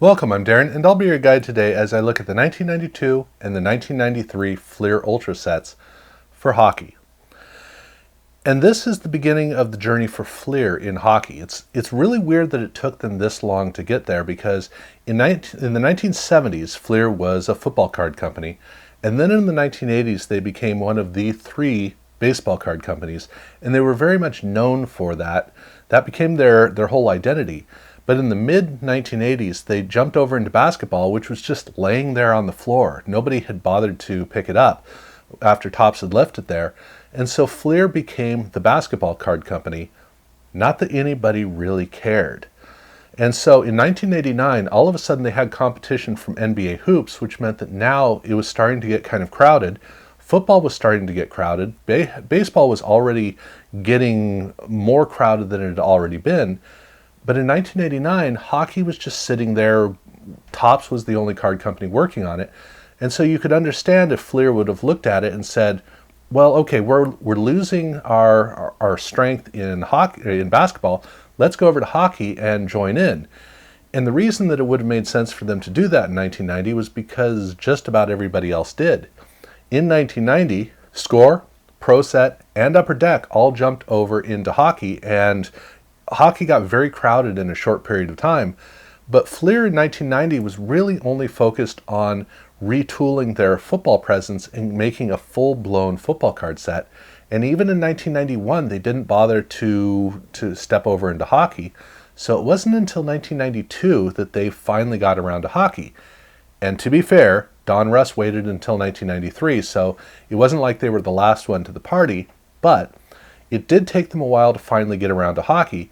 Welcome, I'm Darren, and I'll be your guide today as I look at the 1992 and the 1993 Fleer Ultra sets for hockey. And this is the beginning of the journey for Fleer in hockey. It's really weird that it took them this long to get there because in the 1970s, Fleer was a football card company, and then in the 1980s, they became one of the three baseball card companies, and they were very much known for that. That became their whole identity. But in the mid-1980s, they jumped over into basketball, which was just laying there on the floor. Nobody had bothered to pick it up after Topps had left it there. And so Fleer became the basketball card company, not that anybody really cared. And so in 1989, all of a sudden they had competition from NBA hoops, which meant that now it was starting to get kind of crowded. Football was starting to get crowded. Baseball was already getting more crowded than it had already been. But in 1989, hockey was just sitting there. Topps was the only card company working on it. And so you could understand if Fleer would have looked at it and said, well, okay, we're losing our strength in basketball. Let's go over to hockey and join in. And the reason that it would have made sense for them to do that in 1990 was because just about everybody else did. In 1990, Score, Pro Set, and Upper Deck all jumped over into hockey, and hockey got very crowded in a short period of time. But Fleer in 1990 was really only focused on retooling their football presence and making a full-blown football card set. And even in 1991, they didn't bother to step over into hockey. So it wasn't until 1992 that they finally got around to hockey. And to be fair, Don Russ waited until 1993, so it wasn't like they were the last one to the party, but it did take them a while to finally get around to hockey.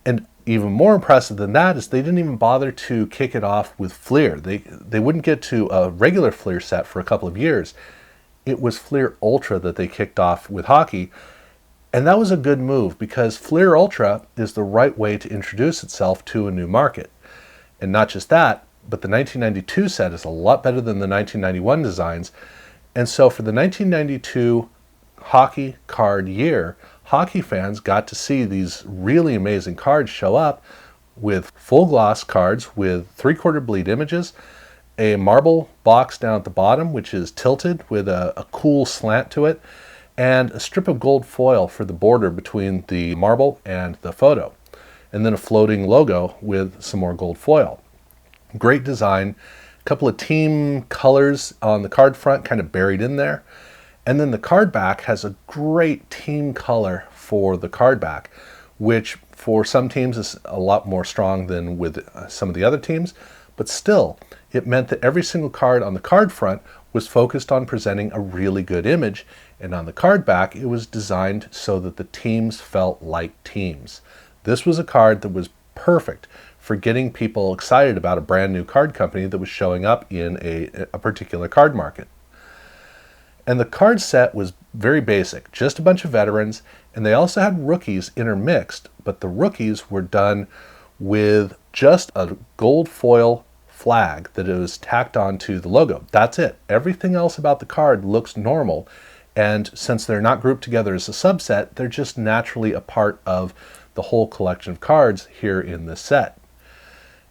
And even more impressive than that is they didn't even bother to kick it off with Fleer. They wouldn't get to a regular Fleer set for a couple of years. It was Fleer Ultra that they kicked off with hockey. And that was a good move because Fleer Ultra is the right way to introduce itself to a new market. And not just that, but the 1992 set is a lot better than the 1991 designs. And so for the 1992 hockey card year, hockey fans got to see these really amazing cards show up with full gloss cards with 3/4 bleed images, a marble box down at the bottom which is tilted with a cool slant to it, and a strip of gold foil for the border between the marble and the photo, and then a floating logo with some more gold foil. Great design, a couple of team colors on the card front kind of buried in there. And then the card back has a great team color for the card back, which for some teams is a lot more strong than with some of the other teams. But still, it meant that every single card on the card front was focused on presenting a really good image. And on the card back, it was designed so that the teams felt like teams. This was a card that was perfect for getting people excited about a brand new card company that was showing up in a particular card market. And the card set was very basic, just a bunch of veterans, and they also had rookies intermixed, but the rookies were done with just a gold foil flag that was tacked onto the logo. That's it. Everything else about the card looks normal, and since they're not grouped together as a subset, they're just naturally a part of the whole collection of cards here in this set.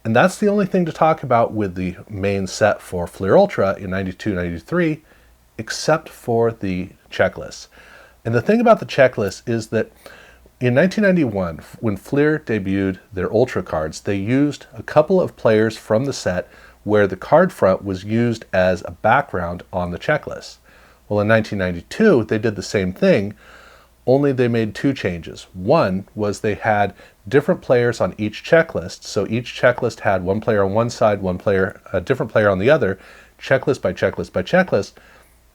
And that's the only thing to talk about with the main set for Fleer Ultra in 92-93, except for the checklist. And the thing about the checklist is that in 1991, when Fleer debuted their Ultra cards, they used a couple of players from the set where the card front was used as a background on the checklist. Well, in 1992, they did the same thing, only they made two changes. One was they had different players on each checklist, so each checklist had one player on one side, a different player on the other, checklist by checklist by checklist.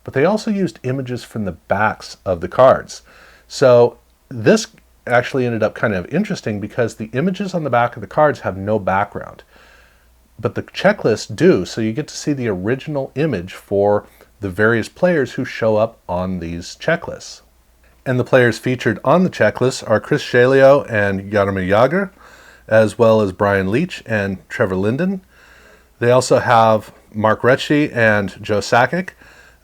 But they also used images from the backs of the cards. So this actually ended up kind of interesting because the images on the back of the cards have no background. But the checklists do, so you get to see the original image for the various players who show up on these checklists. And the players featured on the checklist are Chris Shalio and Jaromir Jagr, as well as Brian Leach and Trevor Linden. They also have Mark Recchi and Joe Sakic,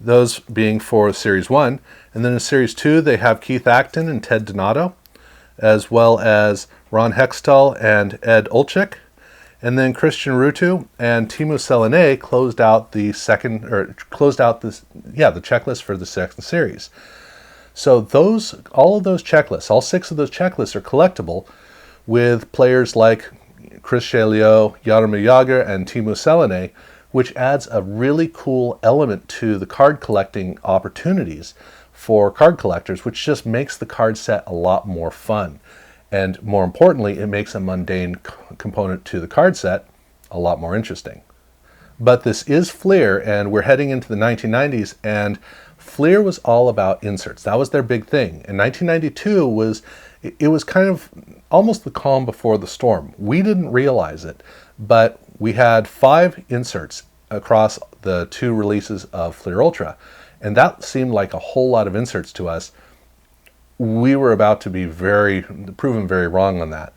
those being for Series 1. And then in Series 2, they have Keith Acton and Ted Donato, as well as Ron Hextall and Ed Olczyk. And then Christian Rutu and Teemu Selanne closed out the checklist for the second series. So all of those checklists, all 6 of those checklists are collectible with players like Chris Chelios, Jaromir Jagr, and Teemu Selanne, which adds a really cool element to the card collecting opportunities for card collectors, which just makes the card set a lot more fun. And more importantly, it makes a mundane component to the card set a lot more interesting. But this is Fleer, and we're heading into the 1990s, and Fleer was all about inserts. That was their big thing. And 1992 was kind of almost the calm before the storm. We didn't realize it, but we had 5 inserts across the 2 releases of Fleer Ultra, and that seemed like a whole lot of inserts to us. We were about to be proven very wrong on that.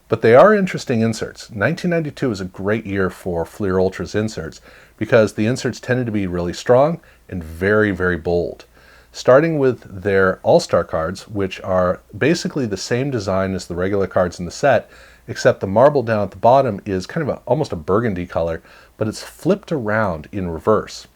But they are interesting inserts. 1992 is a great year for Fleer Ultra's inserts because the inserts tended to be really strong and very, very bold. Starting with their All-Star cards, which are basically the same design as the regular cards in the set, except the marble down at the bottom is kind of almost a burgundy color, but it's flipped around in reverse.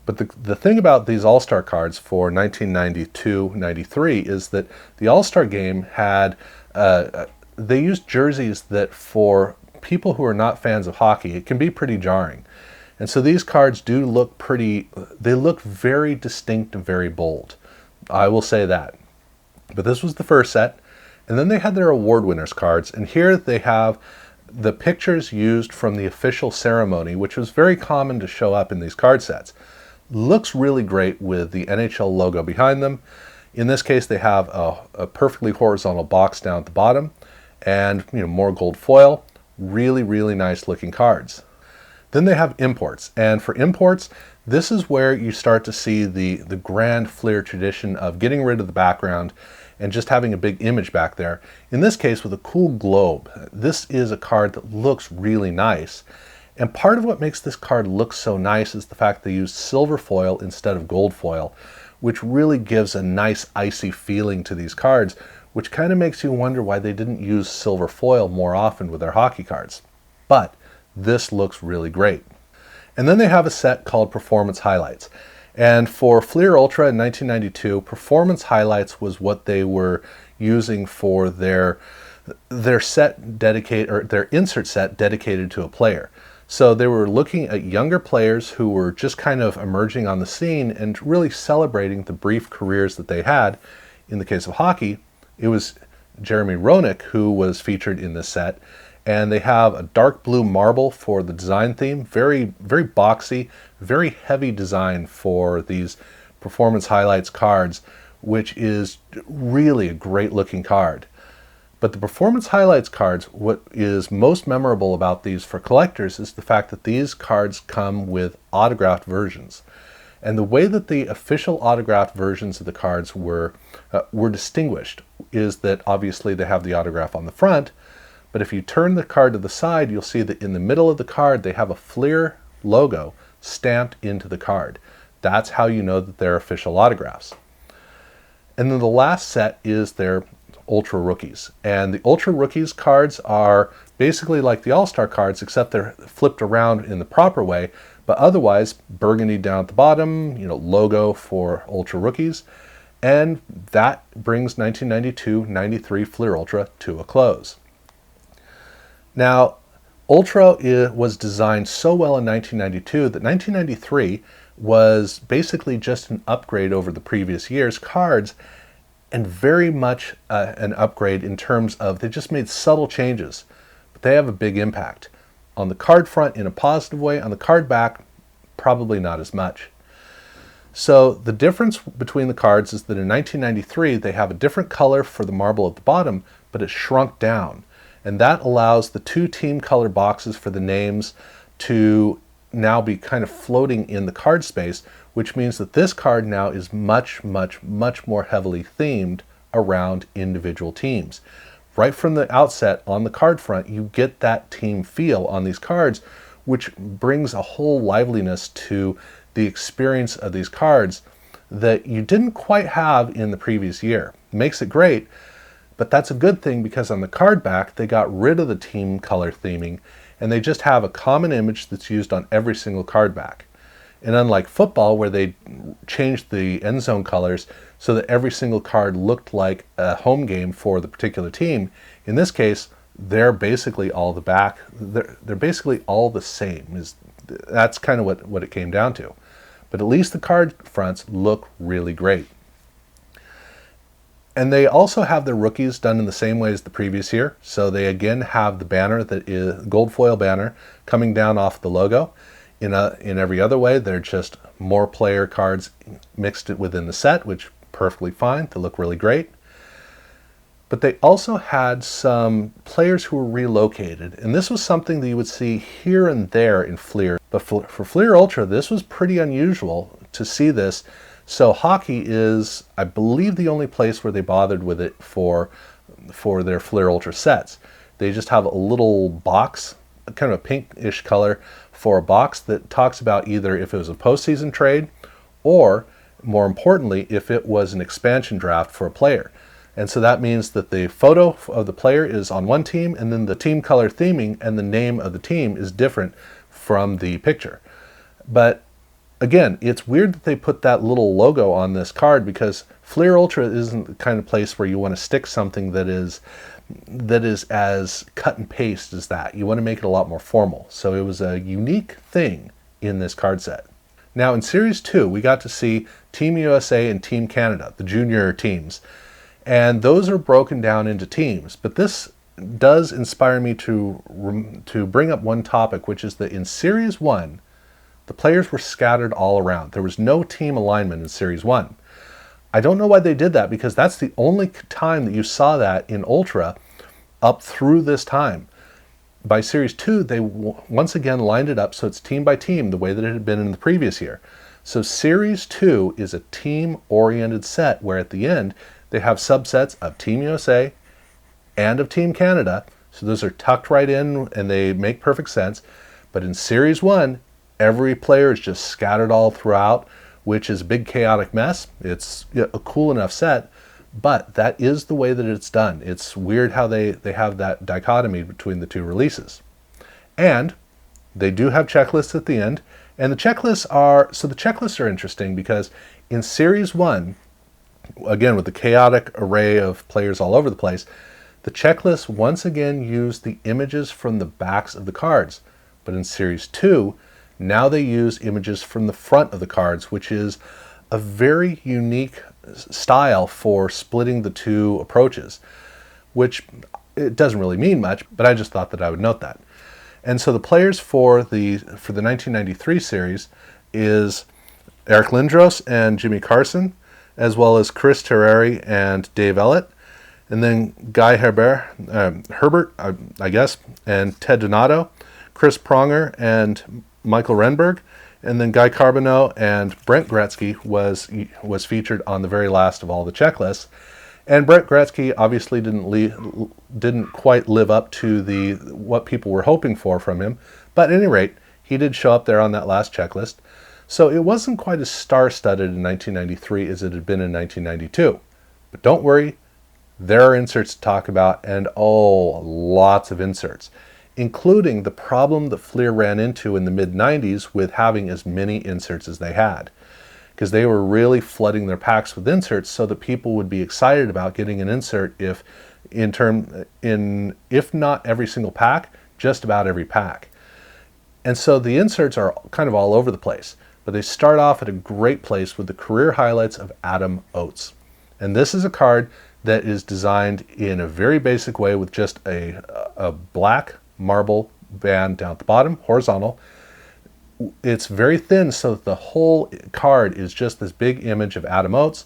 But the thing about these All-Star cards for 1992-93 is that the All-Star game had, they used jerseys that for people who are not fans of hockey, it can be pretty jarring. And so these cards do look they look very distinct and very bold. I will say that. But this was the first set. And then they had their award winners cards. And here they have the pictures used from the official ceremony, which was very common to show up in these card sets. Looks really great with the NHL logo behind them. In this case, they have a perfectly horizontal box down at the bottom and more gold foil. Really, really nice looking cards. Then they have imports. And for imports, this is where you start to see the grand Fleer tradition of getting rid of the background and just having a big image back there. In this case, with a cool globe. This is a card that looks really nice. And part of what makes this card look so nice is the fact they used silver foil instead of gold foil, which really gives a nice icy feeling to these cards, which kind of makes you wonder why they didn't use silver foil more often with their hockey cards. But this looks really great. And then they have a set called Performance Highlights. And for Fleer Ultra in 1992, Performance Highlights was what they were using for their set dedicated, or their insert set dedicated to a player. So they were looking at younger players who were just kind of emerging on the scene and really celebrating the brief careers that they had. In the case of hockey, it was Jeremy Roenick who was featured in this set. And they have a dark blue marble for the design theme. Very, very boxy, very heavy design for these Performance Highlights cards, which is really a great looking card. But the Performance Highlights cards, what is most memorable about these for collectors is the fact that these cards come with autographed versions. And the way that the official autographed versions of the cards were distinguished is that obviously they have the autograph on the front, but if you turn the card to the side, you'll see that in the middle of the card they have a Fleer logo stamped into the card. That's how you know that they're official autographs. And then the last set is their Ultra Rookies. And the Ultra Rookies cards are basically like the All-Star cards, except they're flipped around in the proper way, but otherwise burgundy down at the bottom, logo for Ultra Rookies. And that brings 1992-93 Fleer Ultra to a close. Now, Ultra was designed so well in 1992 that 1993 was basically just an upgrade over the previous year's cards, and very much an upgrade in terms of they just made subtle changes, but they have a big impact. On the card front in a positive way, on the card back, probably not as much. So the difference between the cards is that in 1993 they have a different color for the marble at the bottom, but it's shrunk down. And that allows the 2 team color boxes for the names to now be kind of floating in the card space, which means that this card now is much, much, much more heavily themed around individual teams. Right from the outset on the card front, you get that team feel on these cards, which brings a whole liveliness to the experience of these cards that you didn't quite have in the previous year. It makes it great, but that's a good thing because on the card back, they got rid of the team color theming and they just have a common image that's used on every single card back. And unlike football, where they changed the end zone colors so that every single card looked like a home game for the particular team, in this case, they're basically all they're basically all the same. That's kind of what it came down to. But at least the card fronts look really great. And they also have their rookies done in the same way as the previous year. So they again have the banner that is gold foil banner coming down off the logo. In every other way, they're just more player cards mixed within the set, which perfectly fine. They look really great. But they also had some players who were relocated, and this was something that you would see here and there in Fleer. But for Fleer Ultra, this was pretty unusual to see this. So hockey is, I believe, the only place where they bothered with it for their Fleer Ultra sets. They just have a little box, kind of a pinkish color, for a box that talks about either if it was a postseason trade or, more importantly, if it was an expansion draft for a player. And so that means that the photo of the player is on one team, and then the team color theming and the name of the team is different from the picture. But again, it's weird that they put that little logo on this card, because Fleer Ultra isn't the kind of place where you want to stick something that is as cut and paste as that. You want to make it a lot more formal. So it was a unique thing in this card set. Now in Series 2, we got to see Team USA and Team Canada, the junior teams. And those are broken down into teams. But this does inspire me to bring up one topic, which is that in Series 1, the players were scattered all around. There was no team alignment in Series 1. I don't know why they did that, because that's the only time that you saw that in Ultra up through this time. By Series 2, they once again lined it up so it's team by team, the way that it had been in the previous year. So Series 2 is a team-oriented set, where at the end they have subsets of Team USA and of Team Canada. So those are tucked right in and they make perfect sense. But in Series 1, every player is just scattered all throughout, which is a big chaotic mess. It's a cool enough set, but that is the way that it's done. It's weird how they have that dichotomy between the two releases. And they do have checklists at the end, and the checklists are interesting, because in Series 1, again with the chaotic array of players all over the place, the checklists once again use the images from the backs of the cards. But in Series 2, now they use images from the front of the cards, which is a very unique style for splitting the two approaches, which it doesn't really mean much, but I just thought that I would note that. And so the players for the 1993 series is Eric Lindros and Jimmy Carson, as well as Chris Terreri and Dave Ellett, and then Guy Herbert, I guess, and Ted Donato, Chris Pronger and Michael Renberg, and then Guy Carbonneau and Brent Gretzky was featured on the very last of all the checklists. And Brent Gretzky obviously didn't quite live up to what people were hoping for from him, but at any rate, he did show up there on that last checklist. So it wasn't quite as star-studded in 1993 as it had been in 1992. But don't worry, there are inserts to talk about, and lots of inserts, including the problem that Fleer ran into in the mid-90s with having as many inserts as they had. Because they were really flooding their packs with inserts so that people would be excited about getting an insert if not every single pack, just about every pack. And so the inserts are kind of all over the place, but they start off at a great place with the career highlights of Adam Oates. And this is a card that is designed in a very basic way with just a black marble band down at the bottom, horizontal. It's very thin so that the whole card is just this big image of Adam Oates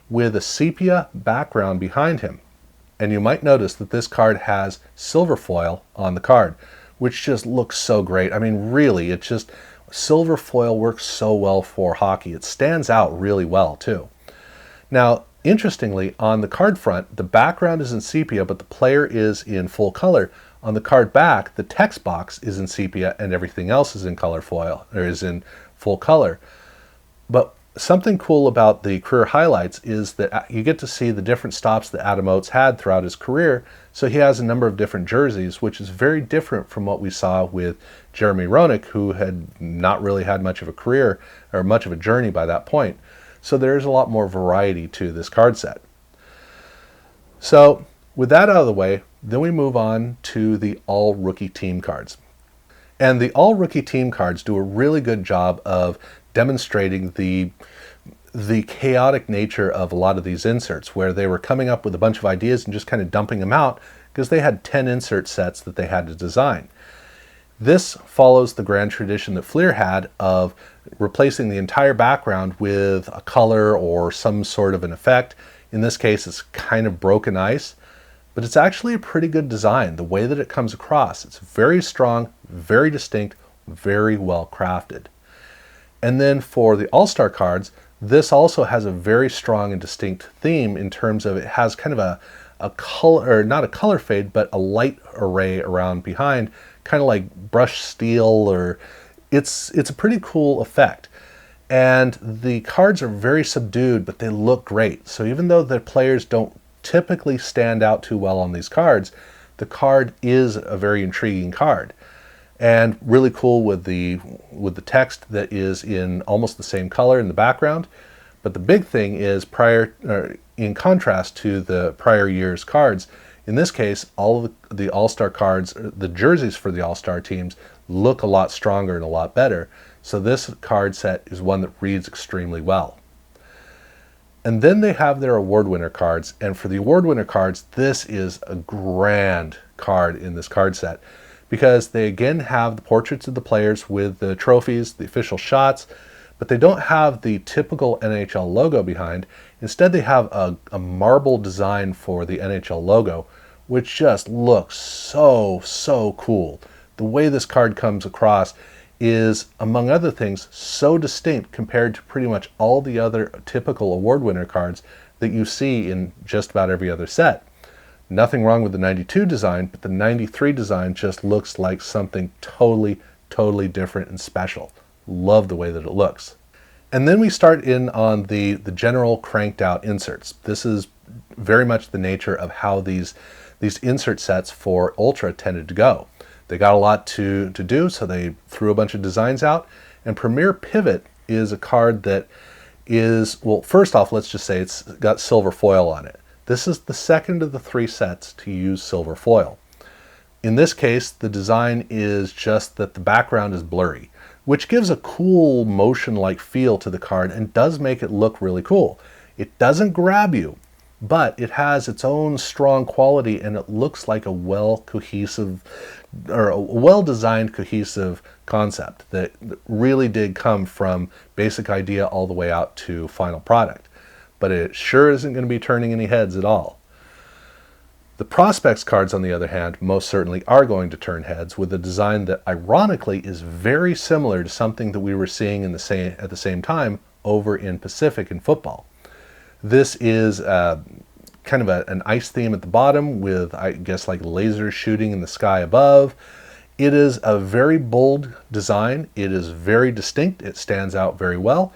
with a sepia background behind him. And you might notice that this card has silver foil on the card, which just looks so great. I mean, really, silver foil works so well for hockey. It stands out really well, too. Now, interestingly, on the card front, the background is in sepia, but the player is in full color. On the card back, the text box is in sepia and everything else is in color foil, or is in full color. But Something cool about the career highlights is that you get to see the different stops that Adam Oates had throughout his career. So he has a number of different jerseys, which is very different from what we saw with Jeremy Roenick, who had not really had much of a career or much of a journey by that point. So there's a lot more variety to this card set. So with that out of the way, then we move on to the all rookie team cards. And the all rookie team cards do a really good job of demonstrating the chaotic nature of a lot of these inserts, where they were coming up with a bunch of ideas and just kind of dumping them out because they had 10 insert sets that they had to design. This follows the grand tradition that Fleer had of replacing the entire background with a color or some sort of an effect. In this case, it's kind of broken ice, but it's actually a pretty good design. The way that it comes across, it's very strong, very distinct, very well crafted. And then for the All-Star cards, this also has a very strong and distinct theme in terms of it has kind of a color, or not a color fade, but a light array around behind, kind of like brushed steel, or it's a pretty cool effect. And the cards are very subdued, but they look great. So even though the players don't typically stand out too well on these cards, the card is a very intriguing card. And really cool with the text that is in almost the same color in the background. But the big thing is in contrast to the prior year's cards, in this case, all of the All-Star cards, the jerseys for the All-Star teams, look a lot stronger and a lot better. So this card set is one that reads extremely well. And then they have their award winner cards. And for the award winner cards, this is a grand card in this card set, because they again have the portraits of the players with the trophies, the official shots, but they don't have the typical NHL logo behind. Instead, they have a marble design for the NHL logo, which just looks so cool. The way this card comes across is, among other things, so distinct compared to pretty much all the other typical award winner cards that you see in just about every other set. Nothing wrong with the 92 design, but the 93 design just looks like something totally different and special. Love the way that it looks. And then we start in on the general cranked out inserts. This is very much the nature of how these insert sets for Ultra tended to go. They got a lot to do, so they threw a bunch of designs out. And Premier Pivot is a card that is, well, first off, let's just say it's got silver foil on it. This is the second of the 3 sets to use silver foil. In this case, the design is just that the background is blurry, which gives a cool motion-like feel to the card and does make it look really cool. It doesn't grab you, but it has its own strong quality, and it looks like a well-designed, cohesive concept that really did come from basic idea all the way out to final product. But it sure isn't going to be turning any heads at all. The Prospects cards, on the other hand, most certainly are going to turn heads with a design that ironically is very similar to something that we were seeing at the same time over in Pacific in football. This is kind of an ice theme at the bottom with, I guess, like lasers shooting in the sky above. It is a very bold design. It is very distinct. It stands out very well.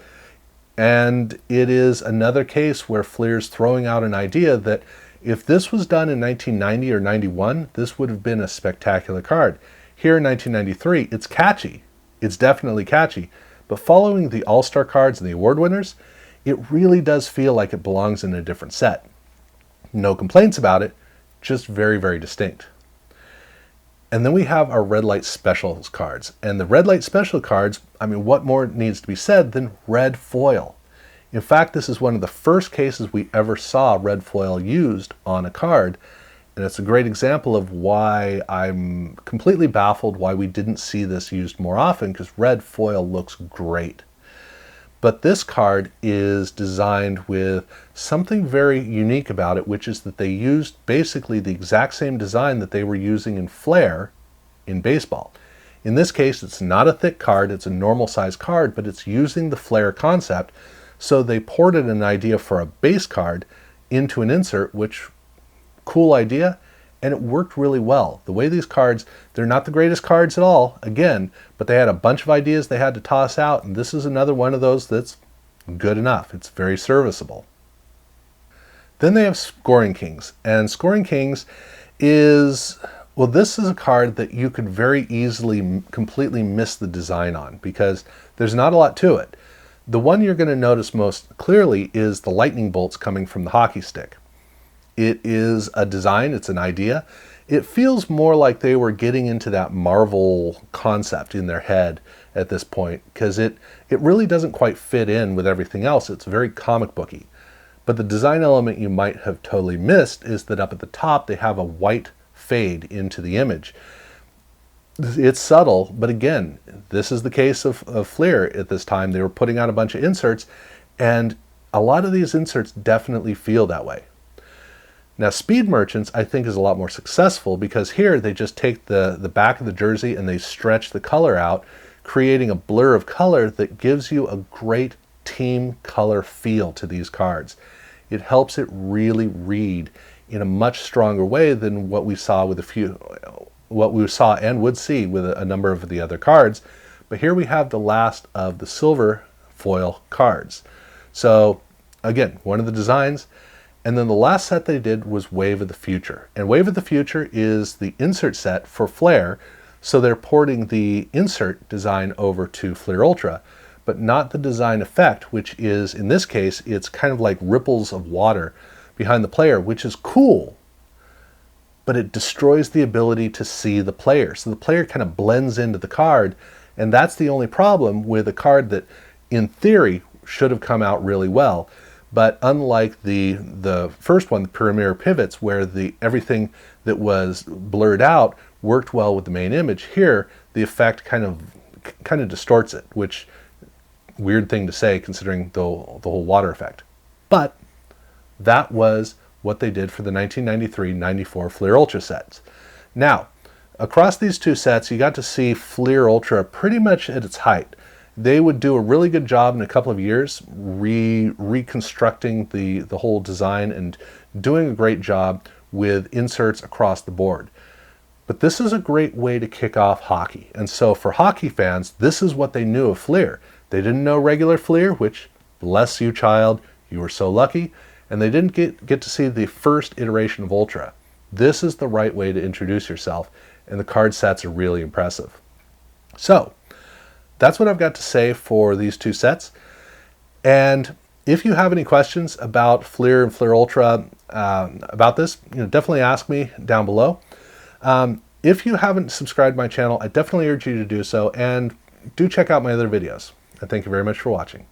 And it is another case where Fleer's throwing out an idea that if this was done in 1990 or 91, this would have been a spectacular card. Here in 1993, it's catchy. It's definitely catchy. But following the All-Star cards and the award winners, it really does feel like it belongs in a different set. No complaints about it, just very distinct. And then we have our Red Light Specials cards. And the Red Light Special cards, I mean, what more needs to be said than red foil? In fact, this is one of the first cases we ever saw red foil used on a card. And it's a great example of why I'm completely baffled why we didn't see this used more often, because red foil looks great. But this card is designed with something very unique about it, which is that they used basically the exact same design that they were using in Flair in baseball. In this case, it's not a thick card, it's a normal size card, but it's using the Flair concept. So they ported an idea for a base card into an insert, which, cool idea, and it worked really well. The way these cards, they're not the greatest cards at all, again, but they had a bunch of ideas they had to toss out, and this is another one of those that's good enough. It's very serviceable. Then they have Scoring Kings, and Scoring Kings is, well, this is a card that you could very easily completely miss the design on because there's not a lot to it. The one you're going to notice most clearly is the lightning bolts coming from the hockey stick. It is a design, it's an idea. It feels more like they were getting into that Marvel concept in their head at this point because it really doesn't quite fit in with everything else. It's very comic booky. But the design element you might have totally missed is that up at the top they have a white fade into the image. It's subtle, but again, this is the case of Fleer at this time. They were putting out a bunch of inserts, and a lot of these inserts definitely feel that way. Now, Speed Merchants, I think, is a lot more successful because here they just take the back of the jersey and they stretch the color out, creating a blur of color that gives you a great team color feel to these cards. It helps it really read in a much stronger way than what we saw with what we saw and would see with a number of the other cards. But here we have the last of the silver foil cards. So again, one of the designs. And then the last set they did was Wave of the Future. And Wave of the Future is the insert set for Flair. So they're porting the insert design over to Fleer Ultra, but not the design effect, which is, in this case, it's kind of like ripples of water behind the player, which is cool, but it destroys the ability to see the player. So the player kind of blends into the card, and that's the only problem with a card that, in theory, should have come out really well. But unlike the first one, the Premier Pivots, where everything that was blurred out worked well with the main image, here the effect kind of distorts it, which, weird thing to say considering the whole water effect. But that was what they did for the 1993-94 Fleer Ultra sets. Now, across these two sets, you got to see Fleer Ultra pretty much at its height. They would do a really good job in a couple of years reconstructing the whole design and doing a great job with inserts across the board. But this is a great way to kick off hockey. And so for hockey fans, this is what they knew of Fleer. They didn't know regular Fleer, which, bless you, child, you were so lucky. And they didn't get to see the first iteration of Ultra. This is the right way to introduce yourself, and the card sets are really impressive. So, that's what I've got to say for these two sets. And if you have any questions about Fleer and Fleer Ultra, about this, definitely ask me down below. If you haven't subscribed to my channel, I definitely urge you to do so, and do check out my other videos. And thank you very much for watching.